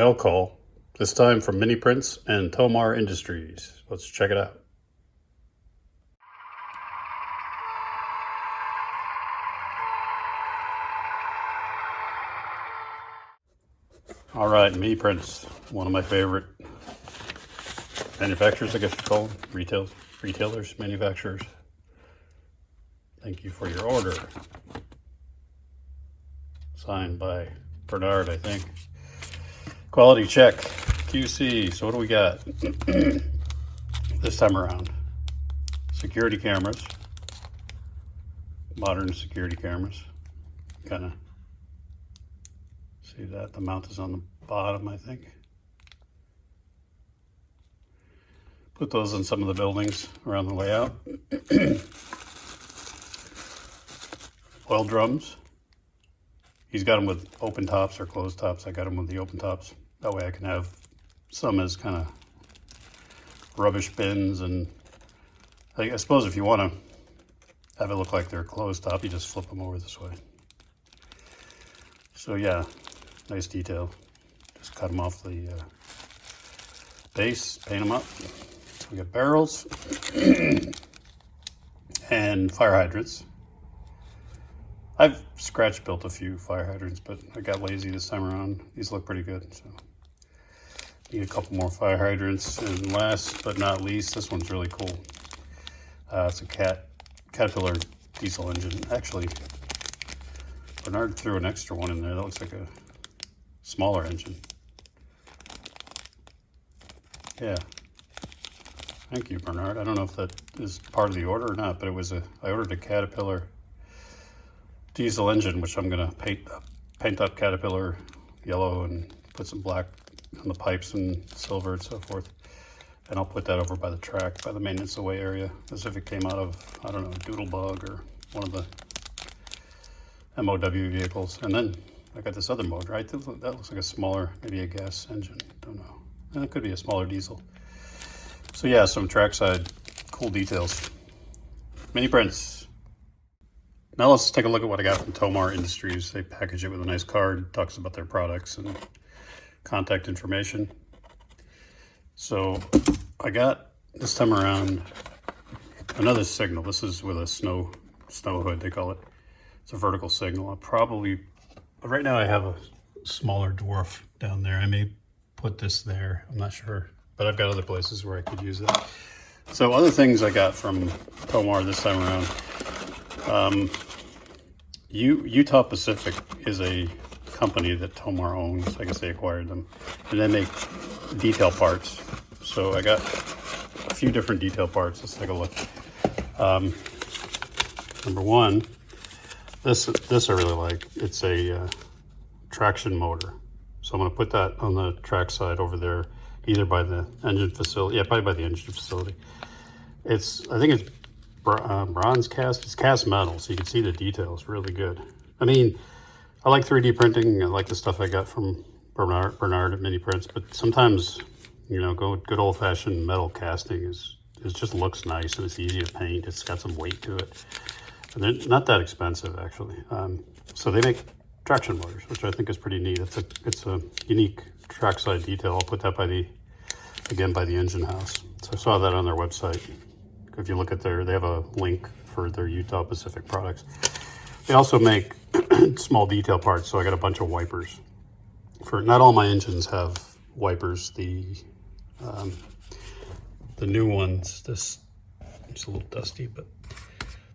mail call, this time from Miniprints and Tomar Industries. Let's check it out. All right, Miniprints, one of my favorite manufacturers, I guess you call them, retailers, manufacturers. Thank you for your order. Signed by Bernard, I think. Quality check, QC. So what do we got this time around? Security cameras, modern security cameras. Kind of see that the mount is on the bottom, I think. Put those in some of the buildings around the layout. Oil drums. He's got them with open tops or closed tops. I got them with the open tops. That way I can have some as kind of rubbish bins. And I suppose if you want to have it look like they're closed top, you just flip them over this way. So yeah, nice detail. Just cut them off the base, paint them up. We got barrels and fire hydrants. I've scratch built a few fire hydrants, but I got lazy this time around. These look pretty good, so need a couple more fire hydrants. And last but not least, this one's really cool. It's a Caterpillar diesel engine. Actually, Bernard threw an extra one in there. That looks like a smaller engine. Yeah. Thank you, Bernard. I don't know if that is part of the order or not, but it was I ordered a Caterpillar diesel engine, which I'm gonna paint up Caterpillar yellow and put some black on the pipes and silver and so forth. And I'll put that over by the track, by the maintenance away area, as if it came out of, I don't know, Doodlebug or one of the MOW vehicles. And then I got this other motor, right? That looks like a smaller, maybe a gas engine, don't know. And it could be a smaller diesel. So yeah, some trackside cool details. Miniprints. Now let's take a look at what I got from Tomar Industries. They package it with a nice card, talks about their products and contact information. So I got this time around another signal. This is with a snow hood, they call it. It's a vertical signal. Right now I have a smaller dwarf down there. I may put this there, I'm not sure. But I've got other places where I could use that. So other things I got from Tomar this time around. Utah Pacific is a company that Tomar owns. I guess they acquired them. And they make detail parts. So I got a few different detail parts. Let's take a look. Number one, this I really like. It's a traction motor. So I'm gonna put that on the track side over there, either by the engine facility. Yeah, probably by the engine facility. I think it's bronze cast. It's cast metal, so you can see the details really good. I mean, I like 3D printing. I like the stuff I got from Bernard at Miniprints, but sometimes, you know, good old-fashioned metal casting it just looks nice and it's easy to paint. It's got some weight to it. And they're not that expensive, actually. So they make traction motors, which I think is pretty neat. It's a unique trackside detail. I'll put that by the engine house. So I saw that on their website. If you look at they have a link for their Utah Pacific products. They also make small detail parts. So I got a bunch of wipers. Not all my engines have wipers. The new ones, it's a little dusty, but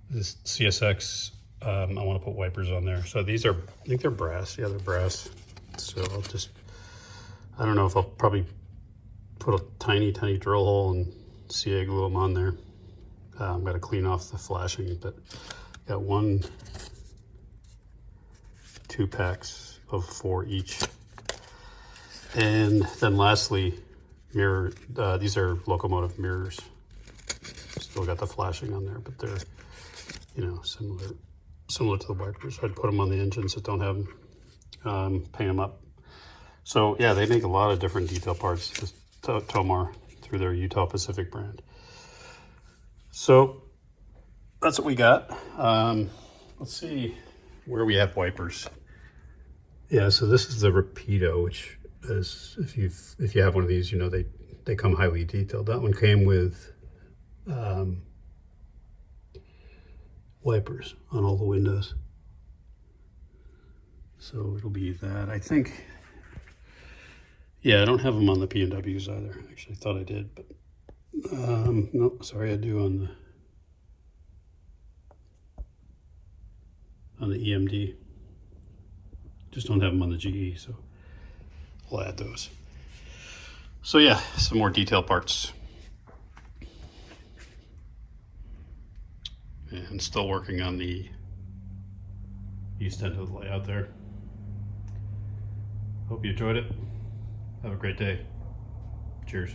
this CSX, I want to put wipers on there. So these I think they're brass. Yeah, they're brass. So I don't know if I'll probably put a tiny drill hole and CA glue them on there. I've got to clean off the flashing, but got 2 packs of 4 each. And then lastly, mirror. These are locomotive mirrors. Still got the flashing on there, but they're, you know, similar to the wipers. I'd put them on the engines that don't have them, paint them up. So yeah, they make a lot of different detail parts, Tomar, through their Utah Pacific brand. So that's what we got. Let's see where we have wipers. Yeah, so this is the Rapido, which as if you have one of these, you know they come highly detailed. That one came with wipers on all the windows. So it'll be that. I think, yeah, I don't have them on the P&Ws either. Actually, I thought I did, but no, sorry, I do on the EMD. Just don't have them on the GE, so I'll add those. So yeah, some more detail parts. And still working on the east end of the layout there. Hope you enjoyed it. Have a great day. Cheers.